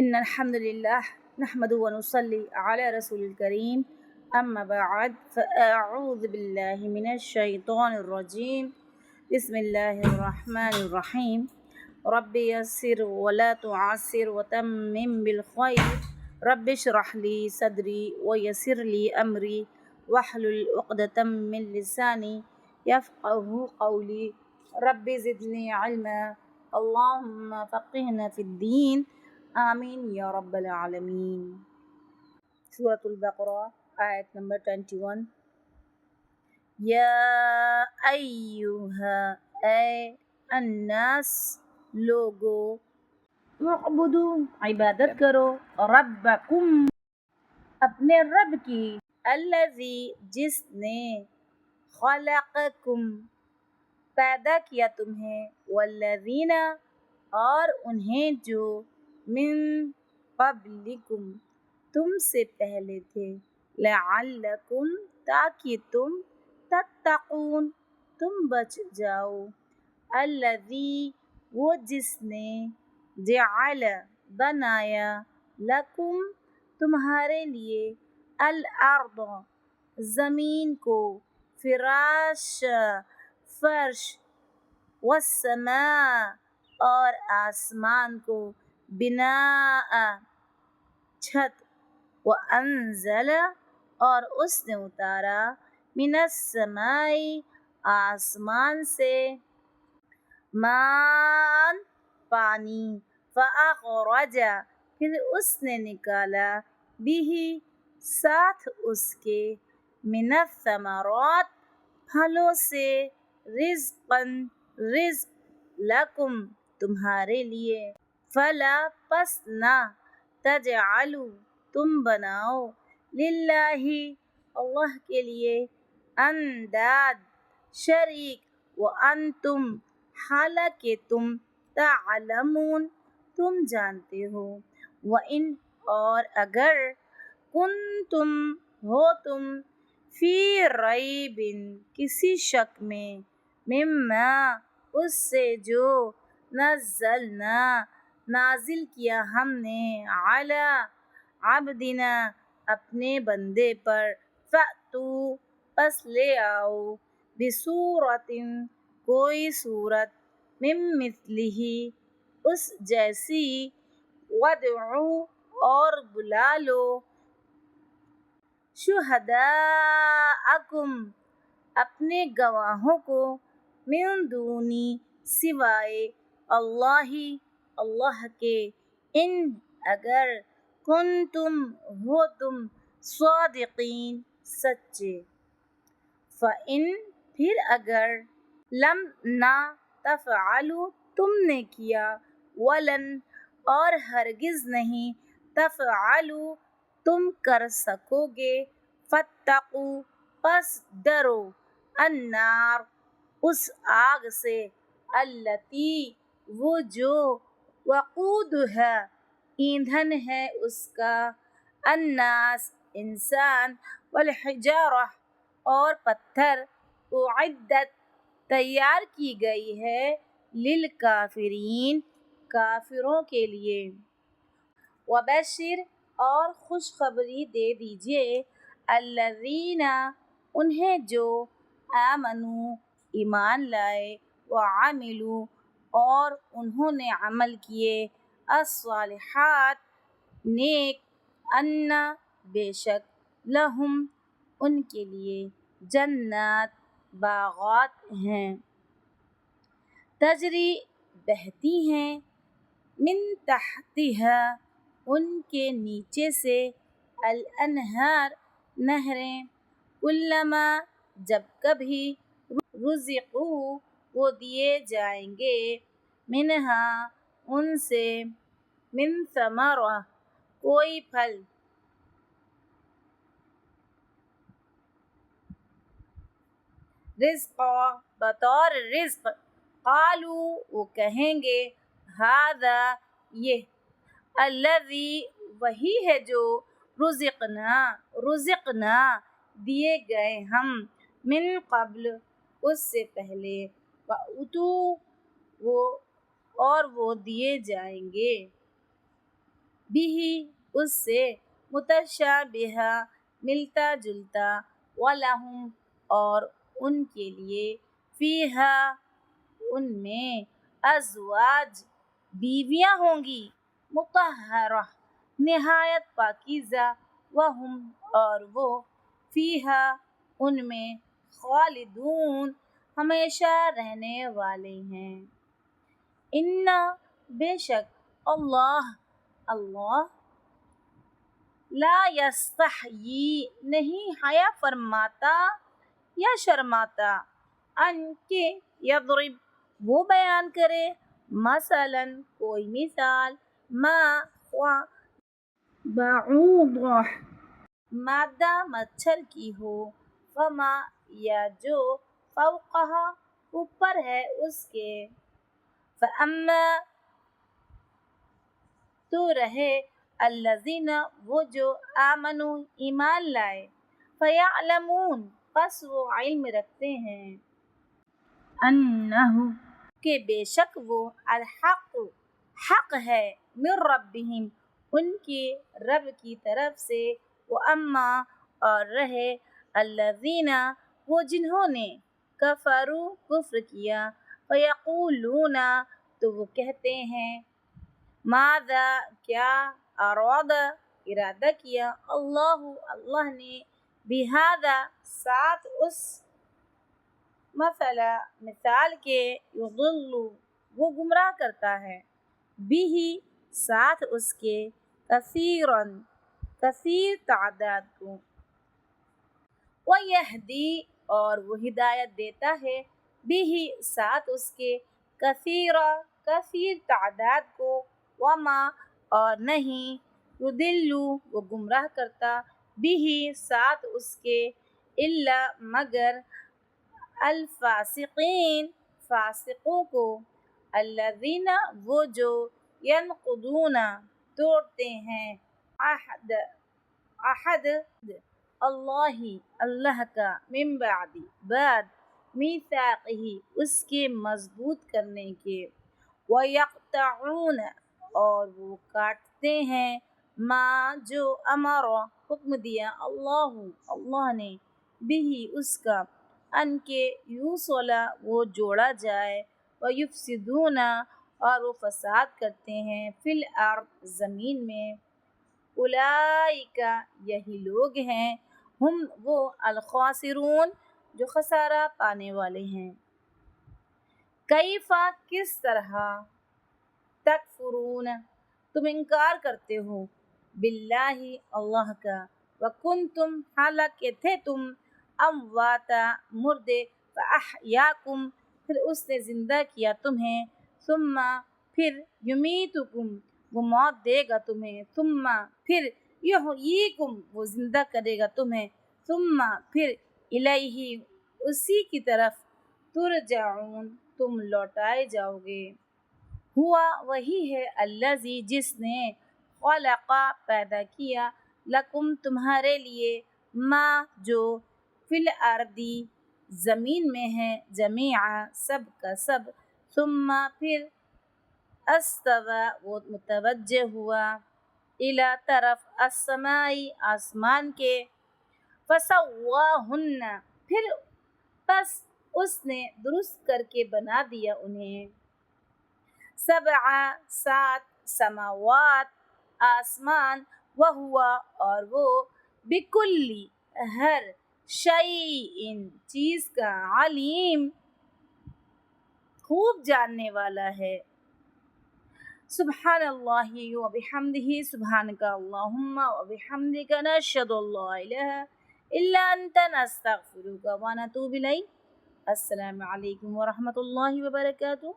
إن الحمد لله نحمده ونصلي على رسول الكريم أما بعد فأعوذ بالله من الشيطان الرجيم بسم الله الرحمن الرحيم رب يسر ولا تعسر وتمم بالخير رب اشرح لي صدري ويسر لي أمري واحلل عقدة من لساني يفقه قولي رب زدني علما اللهم فقهنا في الدين آمین یا رب العالمین۔ سورۃ البقرہ آیت نمبر 21۔ یا ایہا اے الناس لوگو، اعبدوا عبادت کرو، ربکم اپنے رب کی، الذی جس نے، خلقکم پیدا کیا تمہیں، والذین اور انہیں جو، من قبلکم تم سے پہلے تھے، لعلکم تاکہ تم، تتقون تم بچ جاؤ، الذی وہ جس نے، جعل بنایا، لکم تمہارے لیے، الارض زمین کو، فراشا فرش، والسماء اور آسمان کو، بناء چھت، وانزل اور اس نے اتارا، من السماء آسمان سے، ماء پانی، فاخرج پھر اس نے نکالا، بہ ساتھ اس کے، من الثمرات پھلوں سے، رزقا رزق، لکم تمہارے لیے، فلا پس نہ، تجعلوا تم بناؤ، للہ اللہ کے لیے، انداد شریک، وانتم حالانکہ تم، تعلمون تم جانتے ہو، وان اور اگر، کنتم ہو تم، فی ریب کسی شک میں، مما اس سے جو، نزلنا نازل کیا ہم نے، علی عبدنا اپنے بندے پر، فأتوا پس لے آؤ، بسورۃ کوئی صورت، من مثلہ اس جیسی، وادعوا اور بلا لو، شہداءکم اپنے گواہوں کو، من دونی سوائے، اللہ اللہ کے، ان اگر، کنتم ہو تم، صادقین سچے، فإن پھر اگر، لم نہ، تفعلوا تم نے کیا، ولن اور ہرگز نہیں، تفعلوا تم کر سکو گے، فاتقوا پس ڈرو، النار اس آگ سے، التی وہ جو، وقودھا ایندھن ہے اس کا، الناس انسان، والحجارہ اور پتھر، اعدت تیار کی گئی ہے، للکافرین کافروں کے لیے، وبشر اور خوشخبری دے دیجئے، الذین انہیں جو، آمنوا ایمان لائے، وعملوا اور انہوں نے عمل کیے، الصالحات نیک، ان بے شک، لہم ان کے لیے، جنات باغات ہیں، تجری بہتی ہیں، من تحتہا ان کے نیچے سے، الانہار نہریں، کلما جب کبھی، رزقوا وہ دیے جائیں گے، منہا ان سے، من ثمرہ کوئی پھل، رزقا بطور رزق، قالوا وہ کہیں گے، ھذا یہ، الذی وہی ہے جو، رزقنا دیے گئے ہم، من قبل اس سے پہلے، وَأُتُوا وہ اور وہ دیے جائیں گے، بھی اس سے متشابہ ملتا جلتا ولہم اور ان کے لیے فیہا ان میں ازواج بیویاں ہوں گی مطہرہ نہایت پاکیزہ وہم اور وہ فیہا ان میں خالدون ہمیشہ رہنے والے ہیں انا بے شک اللہ لا یستحیی نہیں حیا فرماتا یا شرماتا ان کے یضرب وہ بیان کرے مثلا کوئی مثال ما بعوضہ مادہ مچھر کی ہو وما یا جو فوقہا اوپر ہے اس کے فاما تو رہے الذین وہ جو آمنوا ایمان لائے فیعلمون پس وہ علم رکھتے ہیں انہ کہ بے شک وہ الحق حق ہے من ربہم ان کے رب کی طرف سے واما اور رہے الذین وہ جنہوں نے کفروا کفر کیا فیقولون تو وہ کہتے ہیں ماذا کیا اراد ارادہ کیا اللہ نے بہذا ساتھ اس مثال کے یضل وہ گمراہ کرتا ہے بھی ساتھ اس کے کثیر تعداد کو ویہدی اور وہ ہدایت دیتا ہے بھی ساتھ اس کے کثیر تعداد کو وما اور نہیں یضل وہ گمراہ کرتا بھی ساتھ اس کے الا مگر الفاسقین فاسقوں کو الذین وہ جو ینقضون توڑتے ہیں عہد اللہ کا من بعد میثاقہ اس کے مضبوط کرنے کے ویقطعون اور وہ کاٹتے ہیں ما جو امر حکم دیا اللہ نے بھی اس کا ان کے یوصلا وہ جوڑا جائے ویفسدون اور وہ فساد کرتے ہیں فی الارض زمین میں اولئک یہی لوگ ہیں ہم وہ الخاسرون جو خسارہ پانے والے ہیں کیفا کس طرح تکفرون تم انکار کرتے ہو باللہ اللہ کا وکنتم حالانکہ تھے تم امواتا مردے فاحیاکم پھر اس نے زندہ کیا تمہیں ثم پھر یمیتکم وہ موت دے گا تمہیں ثم پھر یحییکم وہ زندہ کرے گا تمہیں ثم پھر الیہ اسی کی طرف ترجعون تم لوٹائے جاؤ گے ہوا وہی ہے الذی جس نے خلق پیدا کیا لکم تمہارے لیے ما جو فی الارض زمین میں ہے جمیعا سب کا سب ثم پھر استوى وہ متوجہ ہوا الی طرف السماء آسمان کے فسواہن پھر پس اس نے درست کر کے بنا دیا انہیں سبع سات سماوات آسمان وہوا اور وہ بکلی ہر شیء چیز کا علیم خوب جاننے والا ہے سبحان اللہ و بحمدہ سبحانک اللہم و بحمدک نشہد اللہ الہ الا انت نستغفرک و نتوب الیک السلام علیکم و رحمۃ اللہ وبرکاتہ